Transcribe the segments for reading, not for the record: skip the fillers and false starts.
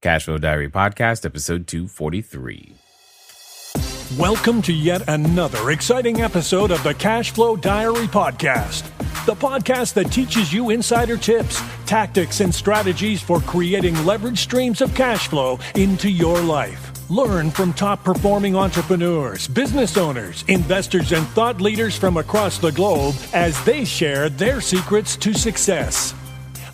Cashflow Diary Podcast, episode 243. Welcome to yet another exciting episode of the Cashflow Diary Podcast, the podcast that teaches you insider tips, tactics, and strategies for creating leverage streams of cash flow into your life. Learn from top-performing entrepreneurs, business owners, investors, and thought leaders from across the globe as they share their secrets to success.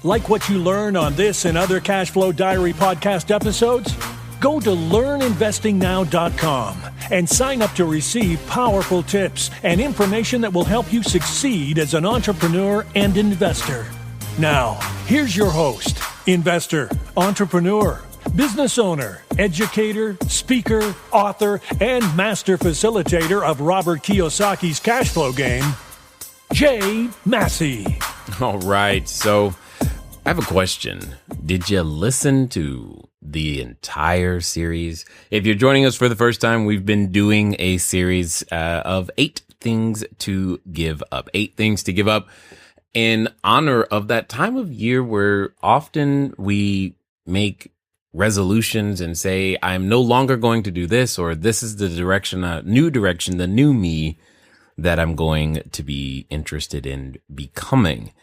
Like what you learn on this and other Cashflow Diary podcast episodes? Go to learninvestingnow.com and sign up to receive powerful tips and information that will help you succeed as an entrepreneur and investor. Now, here's your host, investor, entrepreneur, business owner, educator, speaker, author, and master facilitator of Robert Kiyosaki's cash flow game, Jay Massey. All right, so I have a question. Did you listen to the entire series? If you're joining us for the first time, we've been doing a series of 8 things to give up. 8 things to give up in honor of that time of year where often we make resolutions and say, I'm no longer going to do this, or this is the direction, the new me that I'm going to be interested in becoming.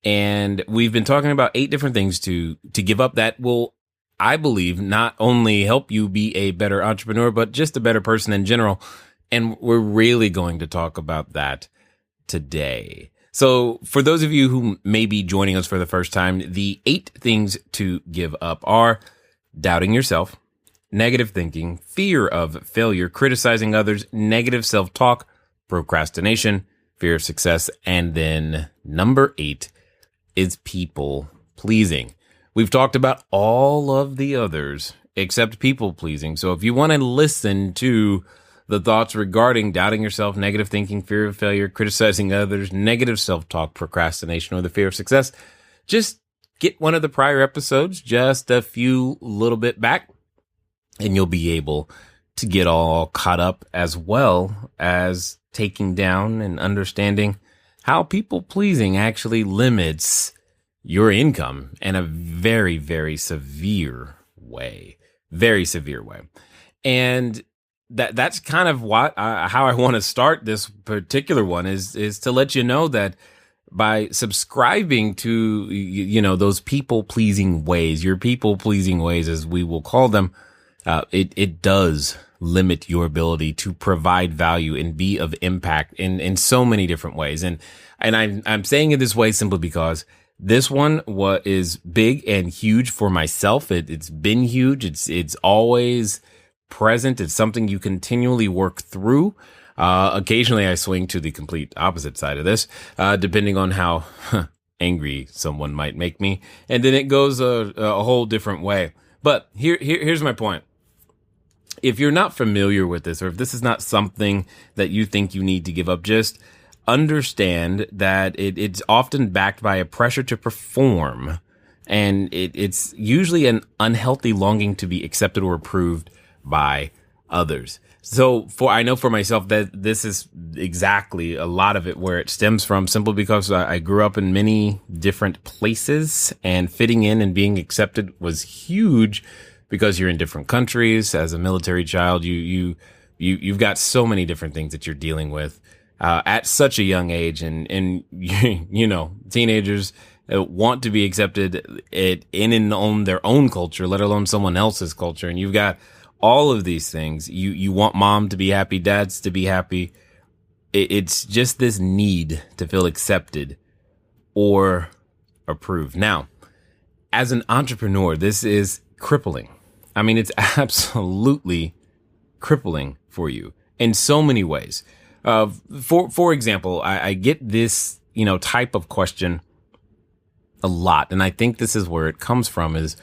And we've been talking about 8 different things to give up that will, I believe, not only help you be a better entrepreneur, but just a better person in general. And we're really going to talk about that today. So for those of you who may be joining us for the first time, the 8 things to give up are doubting yourself, negative thinking, fear of failure, criticizing others, negative self-talk, procrastination, fear of success, and then number 8 is people pleasing. We've talked about all of the others except people pleasing. So if you want to listen to the thoughts regarding doubting yourself, negative thinking, fear of failure, criticizing others, negative self-talk, procrastination, or the fear of success, just get one of the prior episodes, just a few little bit back, and you'll be able to get all caught up, as well as taking down and understanding how people pleasing actually limits your income in a very, very severe way. Very severe way. And that's kind of how I want to start this particular one is to let you know that by subscribing to, those people pleasing ways, your people pleasing ways, as we will call them, it does limit your ability to provide value and be of impact in so many different ways. And I'm saying it this way simply because this one is big and huge for myself. It's been huge. It's always present. It's something you continually work through. Occasionally I swing to the complete opposite side of this, depending on how angry someone might make me. And then it goes a whole different way. But here's my point. If you're not familiar with this, or if this is not something that you think you need to give up, just understand that it's often backed by a pressure to perform. And it's usually an unhealthy longing to be accepted or approved by others. So I know for myself that this is exactly a lot of it where it stems from, simply because I grew up in many different places, and fitting in and being accepted was huge because you're in different countries. As a military child, you've got so many different things that you're dealing with at such a young age, and teenagers want to be accepted in their own culture, let alone someone else's culture, and you've got all of these things. You want mom to be happy, dads to be happy. It's just this need to feel accepted or approved. Now, as an entrepreneur, this is crippling. I mean, it's absolutely crippling for you in so many ways. For example, I get this, type of question a lot. And I think this is where it comes from, is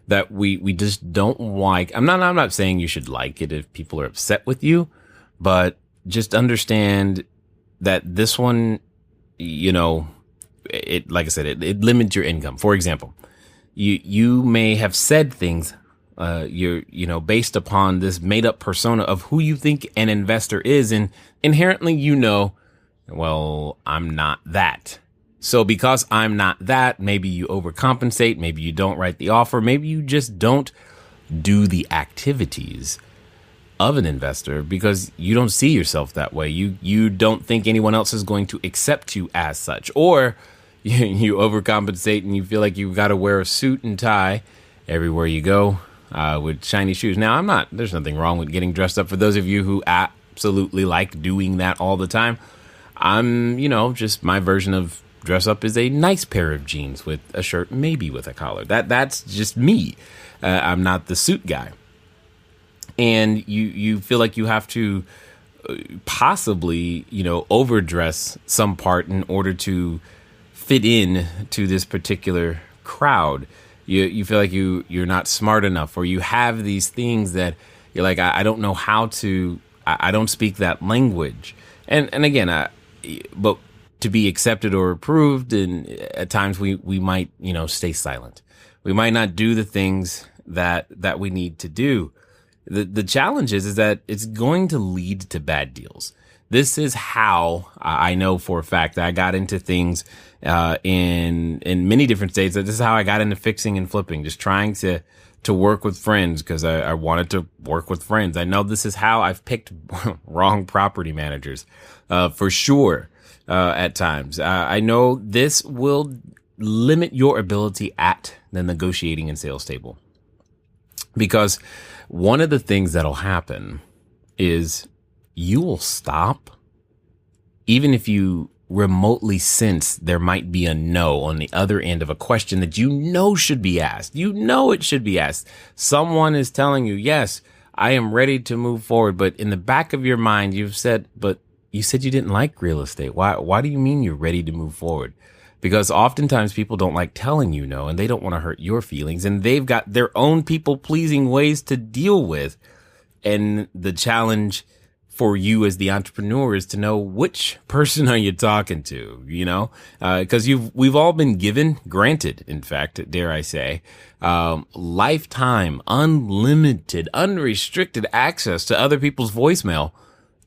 that we just don't like, I'm not saying you should like it if people are upset with you, but just understand that this one, like I said, it limits your income. For example, you may have said things, based upon this made up persona of who you think an investor is. And inherently, well, I'm not that. So because I'm not that, maybe you overcompensate. Maybe you don't write the offer. Maybe you just don't do the activities of an investor because you don't see yourself that way. You don't think anyone else is going to accept you as such, or you overcompensate and you feel like you've got to wear a suit and tie everywhere you go with shiny shoes. Now, there's nothing wrong with getting dressed up. For those of you who absolutely like doing that all the time, I'm, just my version of dress up is a nice pair of jeans with a shirt, maybe with a collar. That's just me. I'm not the suit guy. And you feel like you have to possibly, overdress some part in order to fit in to this particular crowd. You feel like you're not smart enough, or you have these things that you're like, I don't know how to, I don't speak that language. And again, but to be accepted or approved, and at times we might, stay silent. We might not do the things that we need to do. The challenge is that it's going to lead to bad deals. This is how I know for a fact that I got into things in many different states. This is how I got into fixing and flipping, just trying to work with friends because I wanted to work with friends. I know this is how I've picked wrong property managers for sure at times. I know this will limit your ability at the negotiating and sales table, because one of the things that'll happen is you will stop even if you remotely sense there might be a no on the other end of a question that should be asked. It should be asked. Someone is telling you, yes, I am ready to move forward. But in the back of your mind, you've said, but you said you didn't like real estate. Why do you mean you're ready to move forward? Because oftentimes people don't like telling you no, and they don't want to hurt your feelings, and they've got their own people-pleasing ways to deal with. And the challenge for you as the entrepreneur is to know which person are you talking to, because we've all been granted, in fact, dare I say, lifetime, unlimited, unrestricted access to other people's voicemail.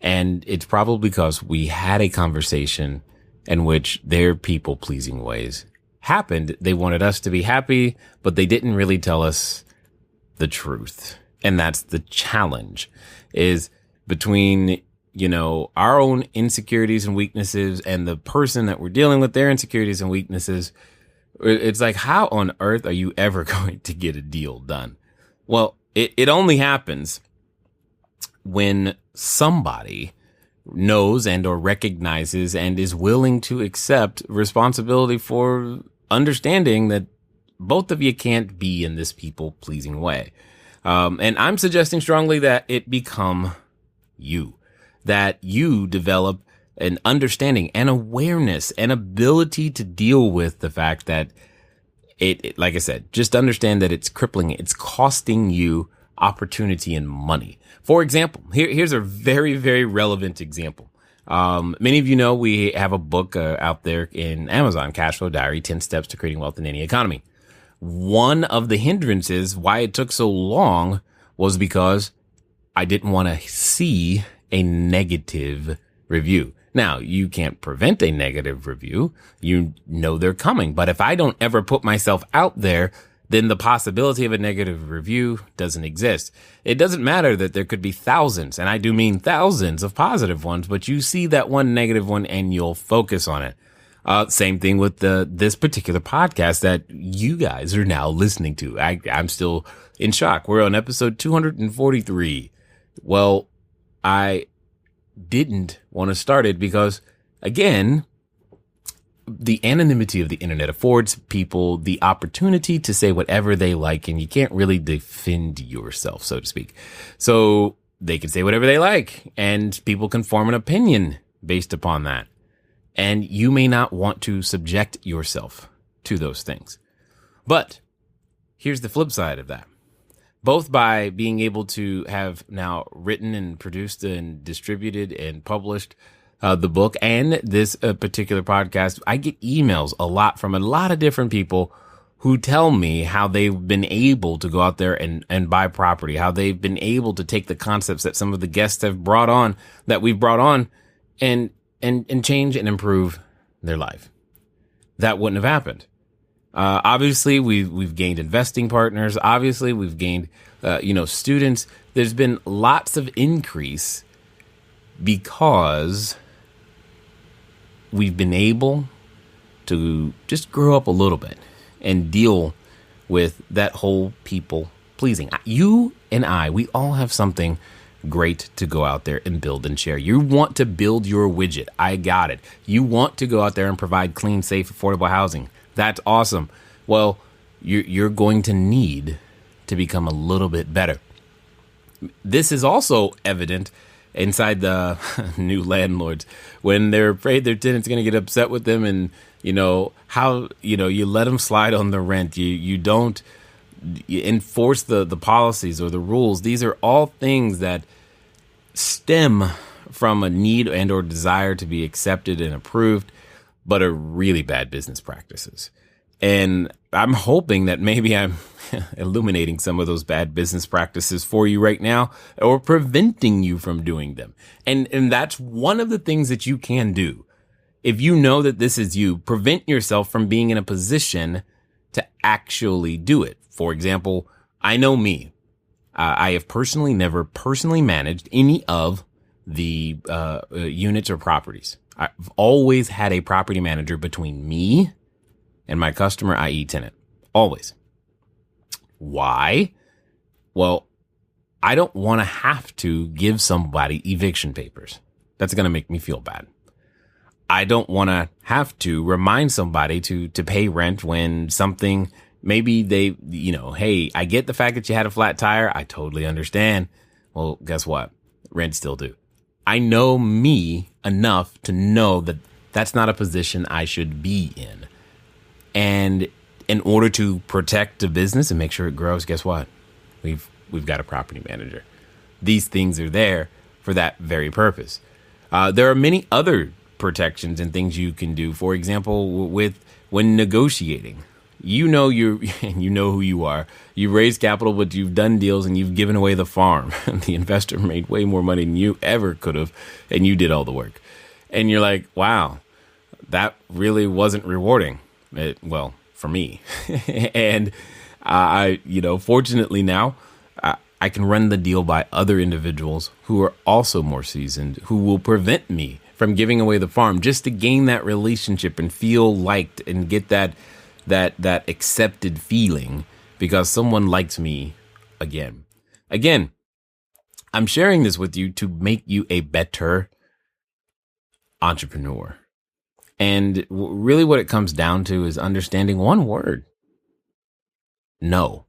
And it's probably because we had a conversation in which their people-pleasing ways happened. They wanted us to be happy, but they didn't really tell us the truth. And that's the challenge, is between, our own insecurities and weaknesses and the person that we're dealing with, their insecurities and weaknesses. It's like, how on earth are you ever going to get a deal done? Well, it only happens when somebody knows and or recognizes and is willing to accept responsibility for understanding that both of you can't be in this people-pleasing way. And I'm suggesting strongly that it become you, that you develop an understanding and awareness and ability to deal with the fact that it like I said, just understand that it's crippling. It's costing you opportunity and money. For example, here's a very, very relevant example. Many of you know we have a book out there in Amazon, Cashflow Diary, 10 Steps to Creating Wealth in Any Economy. One of the hindrances why it took so long was because I didn't want to see a negative review. Now, you can't prevent a negative review. You know they're coming. But if I don't ever put myself out there, then the possibility of a negative review doesn't exist. It doesn't matter that there could be thousands, and I do mean thousands of positive ones, but you see that one negative one and you'll focus on it. Same thing with this particular podcast that you guys are now listening to. I'm still in shock. We're on episode 243. Well, I didn't want to start it because, again, the anonymity of the internet affords people the opportunity to say whatever they like, and you can't really defend yourself, so to speak. So they can say whatever they like, and people can form an opinion based upon that. And you may not want to subject yourself to those things. But here's the flip side of that. Both by being able to have now written and produced and distributed and published the book and this particular podcast, I get emails a lot from a lot of different people who tell me how they've been able to go out there and buy property, how they've been able to take the concepts that some of the guests have brought on, that we've brought on, and change and improve their life. That wouldn't have happened. Obviously, we've gained investing partners. Obviously, we've gained students. There's been lots of increase because we've been able to just grow up a little bit and deal with that whole people pleasing. You and I, we all have something great to go out there and build and share. You want to build your widget. I got it. You want to go out there and provide clean, safe, affordable housing. That's awesome. Well, you're going to need to become a little bit better. This is also evident inside the new landlords when they're afraid their tenant's going to get upset with them, and you let them slide on the rent. You don't enforce the policies or the rules. These are all things that stem from a need and or desire to be accepted and approved, but are really bad business practices. And I'm hoping that maybe I'm illuminating some of those bad business practices for you right now, or preventing you from doing them. And that's one of the things that you can do. If you know that this is you, prevent yourself from being in a position to actually do it. For example, I know me. I have never personally managed any of the units or properties. I've always had a property manager between me and my customer, i.e. tenant. Always. Why? Well, I don't want to have to give somebody eviction papers. That's going to make me feel bad. I don't want to have to remind somebody to pay rent when something, maybe they, hey, I get the fact that you had a flat tire. I totally understand. Well, guess what? Rent still due. I know me enough to know that that's not a position I should be in. And in order to protect the business and make sure it grows, guess what? We've got a property manager. These things are there for that very purpose. There are many other protections and things you can do. For example, when negotiating, you know who you are. You raised capital, but you've done deals and you've given away the farm. The investor made way more money than you ever could have, and you did all the work. And you're like, wow, that really wasn't rewarding. Well, for me. And fortunately now, I can run the deal by other individuals who are also more seasoned, who will prevent me from giving away the farm, just to gain that relationship and feel liked and get that accepted feeling because someone likes me again. Again, I'm sharing this with you to make you a better entrepreneur. And really what it comes down to is understanding one word. No.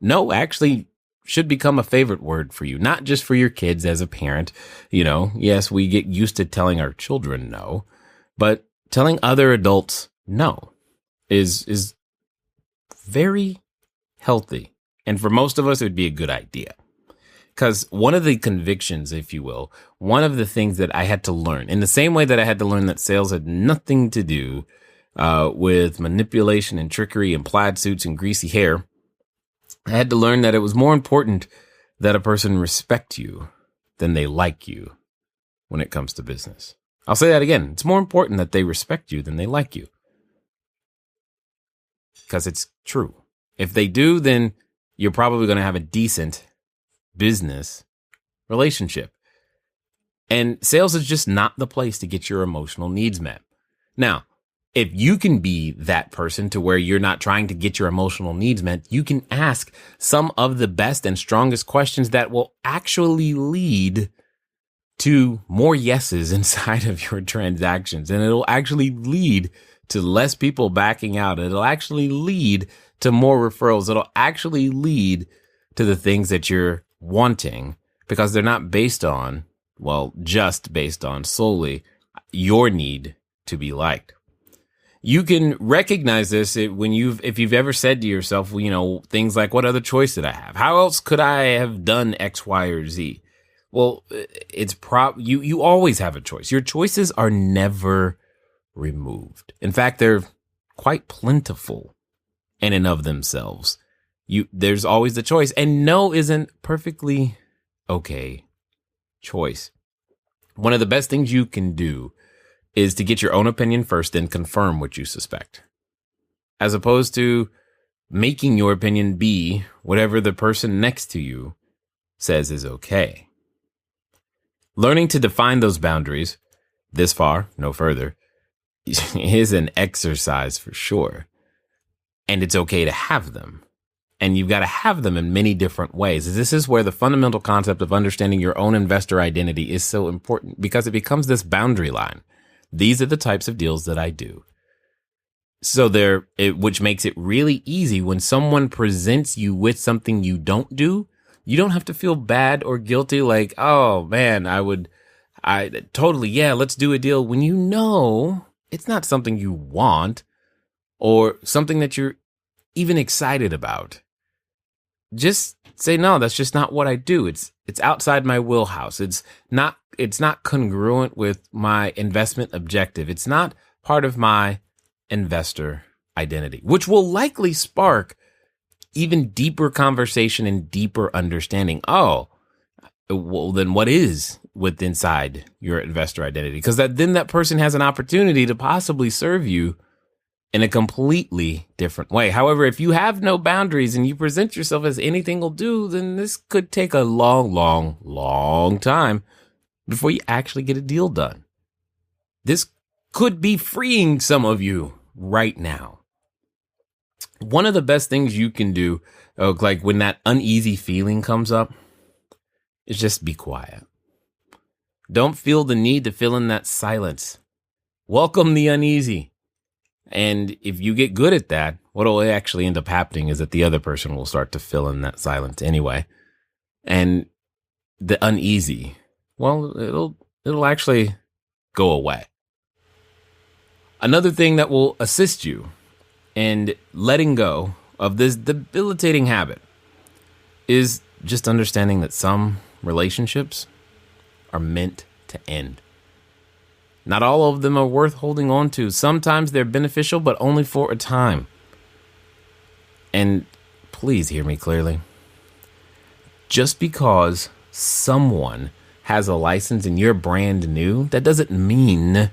No actually should become a favorite word for you, not just for your kids as a parent. Yes, we get used to telling our children no, but telling other adults no is very healthy. And for most of us, it would be a good idea. Because one of the convictions, if you will, one of the things that I had to learn, in the same way that I had to learn that sales had nothing to do with manipulation and trickery and plaid suits and greasy hair, I had to learn that it was more important that a person respect you than they like you when it comes to business. I'll say that again. It's more important that they respect you than they like you. Because it's true. If they do, then you're probably going to have a decent business relationship. And sales is just not the place to get your emotional needs met. Now, if you can be that person to where you're not trying to get your emotional needs met, you can ask some of the best and strongest questions that will actually lead to more yeses inside of your transactions. And it'll actually lead to less people backing out. It'll actually lead to more referrals. It'll actually lead to the things that you're wanting, because they're not just based on solely your need to be liked. You can recognize this if you've ever said to yourself, things like, what other choice did I have? How else could I have done X, Y, or Z? Well, you always have a choice. Your choices are never removed. In fact, they're quite plentiful in and of themselves. There's always the choice, and no isn't perfectly okay choice. One of the best things you can do is to get your own opinion first, then confirm what you suspect. as opposed to making your opinion be whatever the person next to you says is okay. Learning to define those boundaries, this far, no further, is an exercise for sure. And it's okay to have them. And you've got to have them in many different ways. This is where the fundamental concept of understanding your own investor identity is so important, because it becomes this boundary line. These are the types of deals that I do. So which makes it really easy when someone presents you with something you don't do. You don't have to feel bad or guilty like, oh man, let's do a deal, when you know it's not something you want or something that you're even excited about. Just say, no, that's just not what I do. It's outside my wheelhouse. It's not congruent with my investment objective. It's not part of my investor identity, which will likely spark even deeper conversation and deeper understanding. Oh, well, then what is inside your investor identity? Because then that person has an opportunity to possibly serve you in a completely different way. However, if you have no boundaries and you present yourself as anything will do, then this could take a long, long, long time before you actually get a deal done. This could be freeing some of you right now. One of the best things you can do, like when that uneasy feeling comes up, is just be quiet. Don't feel the need to fill in that silence. Welcome the uneasy. And if you get good at that, what will actually end up happening is that the other person will start to fill in that silence anyway. And the uneasy, well, it'll actually go away. Another thing that will assist you in letting go of this debilitating habit is just understanding that some relationships are meant to end. Not all of them are worth holding on to. Sometimes they're beneficial, but only for a time. And please hear me clearly. Just because someone has a license and you're brand new, that doesn't mean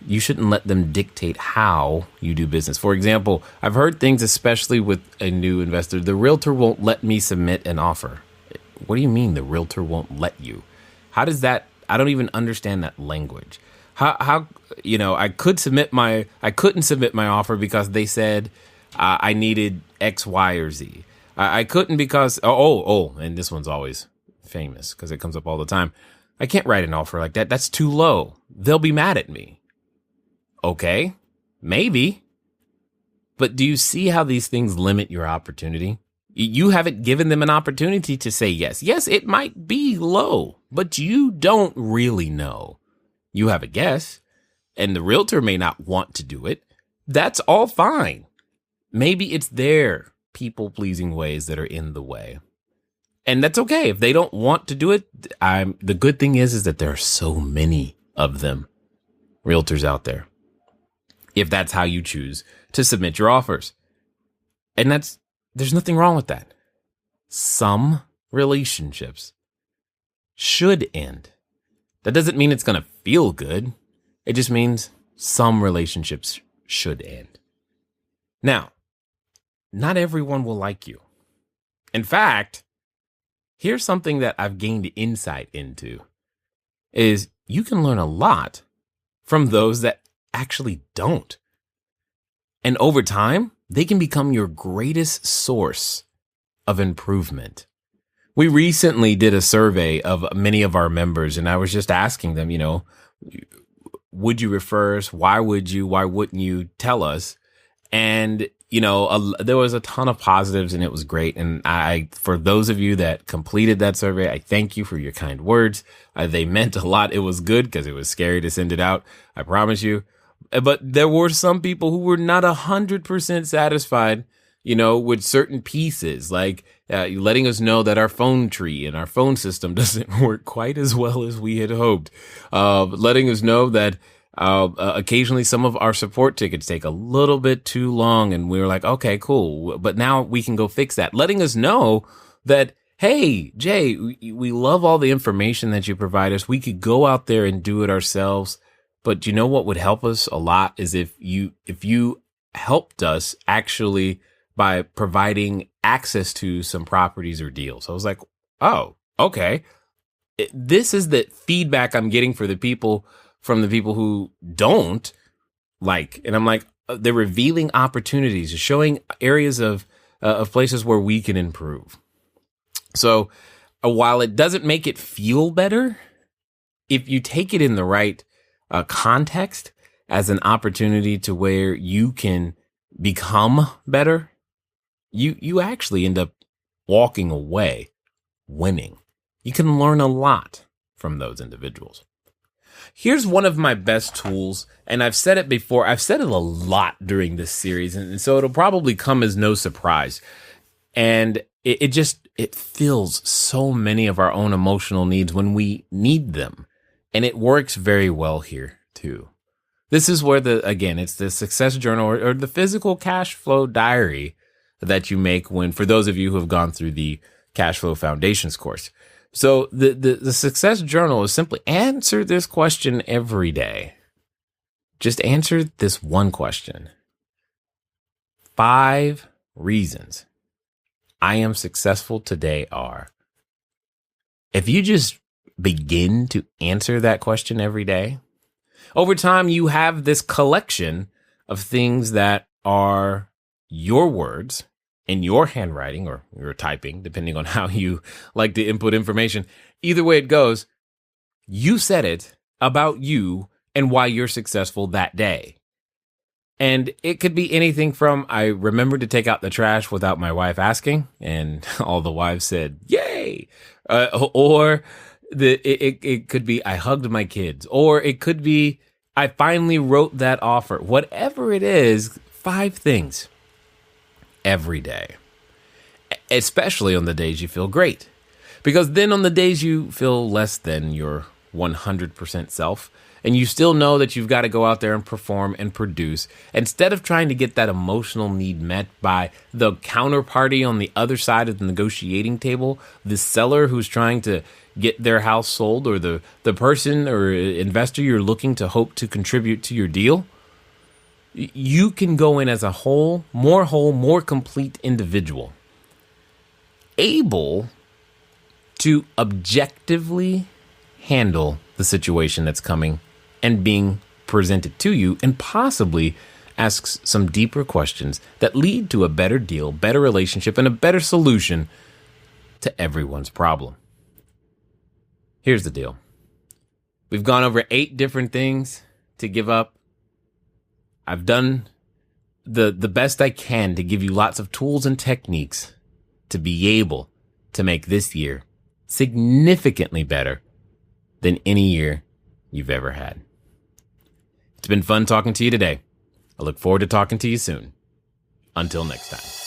you shouldn't let them dictate how you do business. For example, I've heard things, especially with a new investor, the realtor won't let me submit an offer. What do you mean the realtor won't let you? How does that? I don't even understand that language. How I couldn't submit my offer because they said I needed X, Y, or Z. I couldn't because and this one's always famous because it comes up all the time. I can't write an offer like that. That's too low. They'll be mad at me. Okay, maybe. But do you see how these things limit your opportunity? You haven't given them an opportunity to say yes. Yes, it might be low, but you don't really know. You have a guess, and the realtor may not want to do it. That's all fine. Maybe it's their people-pleasing ways that are in the way. And that's okay. If they don't want to do it, the good thing is that there are so many of them, realtors out there, if that's how you choose to submit your offers. And there's nothing wrong with that. Some relationships should end. That doesn't mean it's going to feel good. It just means some relationships should end. Now, not everyone will like you. In fact, here's something that I've gained insight into is you can learn a lot from those that actually don't. And over time, they can become your greatest source of improvement. We recently did a survey of many of our members, and I was just asking them, would you refer us? Why would you? Why wouldn't you tell us? And, there was a ton of positives and it was great. And for those of you that completed that survey, I thank you for your kind words. They meant a lot. It was good because it was scary to send it out. I promise you. But there were some people who were not 100% satisfied, with certain pieces, like letting us know that our phone tree and our phone system doesn't work quite as well as we had hoped. Letting us know that occasionally some of our support tickets take a little bit too long, and we were like, okay, cool. But now we can go fix that. Letting us know that, hey, Jay, we love all the information that you provide us. We could go out there and do it ourselves. But you know what would help us a lot is if you helped us actually by providing access to some properties or deals. I was like, oh, okay. This is the feedback I'm getting from the people who don't like. And I'm like, they're revealing opportunities, showing areas of places where we can improve. So while it doesn't make it feel better, if you take it in the right context as an opportunity to where you can become better, you actually end up walking away winning. You can learn a lot from those individuals. Here's one of my best tools, and I've said it before. I've said it a lot during this series, and so it'll probably come as no surprise. And it fills so many of our own emotional needs when we need them. And it works very well here too. This is where it's the success journal or the physical cash flow diary that you make for those of you who have gone through the Cashflow Foundations course. So the success journal is simply answer this question every day. Just answer this one question. 5 reasons I am successful today are. If you just begin to answer that question every day, over time you have this collection of things that are your words in your handwriting or your typing, depending on how you like to input information. Either way it goes, you said it about you and why you're successful that day. And it could be anything from, I remembered to take out the trash without my wife asking, and all the wives said, yay! Or it could be, I hugged my kids. Or it could be, I finally wrote that offer. Whatever it is, 5 things every day. Especially on the days you feel great. Because then on the days you feel less than your 100% self, and you still know that you've got to go out there and perform and produce, instead of trying to get that emotional need met by the counterparty on the other side of the negotiating table, the seller who's trying to get their house sold, or the person or investor you're looking to hope to contribute to your deal, you can go in as a whole, more complete individual, able to objectively handle the situation that's coming and being presented to you, and possibly asks some deeper questions that lead to a better deal, better relationship, and a better solution to everyone's problem. Here's the deal. We've gone over 8 different things to give up. I've done the best I can to give you lots of tools and techniques to be able to make this year significantly better than any year you've ever had. It's been fun talking to you today. I look forward to talking to you soon. Until next time.